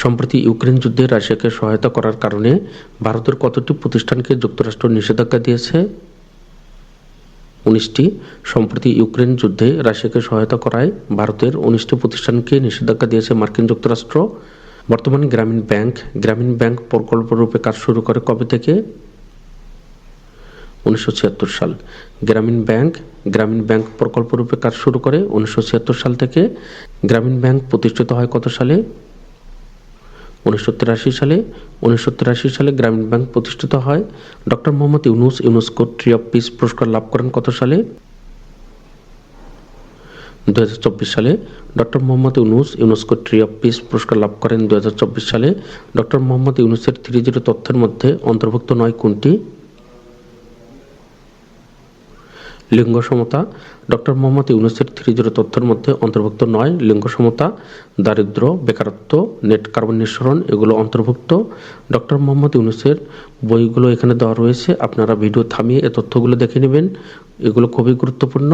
সম্প্রতি ইউক্রেন যুদ্ধে রাশিয়াকে সহায়তা করার কারণে ভারতের কতটি প্রতিষ্ঠানকে যুক্তরাষ্ট্র নিষেধাজ্ঞা দিয়েছে? 19টি। সম্প্রতি ইউক্রেন যুদ্ধে রাশিয়াকে সহায়তা করায় ভারতের 19টি প্রতিষ্ঠানকে নিষেধাজ্ঞা দিয়েছে মার্কিন যুক্তরাষ্ট্র। বর্তমানে গ্রামীণ ব্যাংক প্রকল্পরূপে কাজ শুরু করে কবে থেকে? 1976 সাল। গ্রামীণ ব্যাংক প্রকল্পরূপে কাজ শুরু করে 1976 সাল থেকে। গ্রামীণ ব্যাংক প্রতিষ্ঠিত হয় কত সালে? 1983 সালে। 1983 সালে গ্রামীণ ব্যাংক প্রতিষ্ঠিত হয়। Doctor Mohammad Yunus UNESCO tree of piece পুরস্কার লাভ করেন কত সালে? 2024 সালে। Doctor Mohammad Yunus UNESCO tree of piece পুরস্কার লাভ করেন 2024 সালে। ডক্টর মোহাম্মদ ইউনূসের 30 তথ্যের মধ্যে অন্তর্ভুক্ত নয় কোনটি? লিঙ্গ সমতা। ডক্টর মোহাম্মদ ইউনূসের 30 তথ্যের মধ্যে অন্তর্ভুক্ত নয় লিঙ্গ সমতা, দারিদ্র্য, বেকারত্ব, নেট কার্বন নিঃসরণ এগুলো অন্তর্ভুক্ত। ডক্টর মোহাম্মদ ইউনূসের বইগুলো এখানে দেওয়া রয়েছে, আপনারা ভিডিও থামিয়ে এই তথ্যগুলো দেখে নেবেন, এগুলো খুবই গুরুত্বপূর্ণ।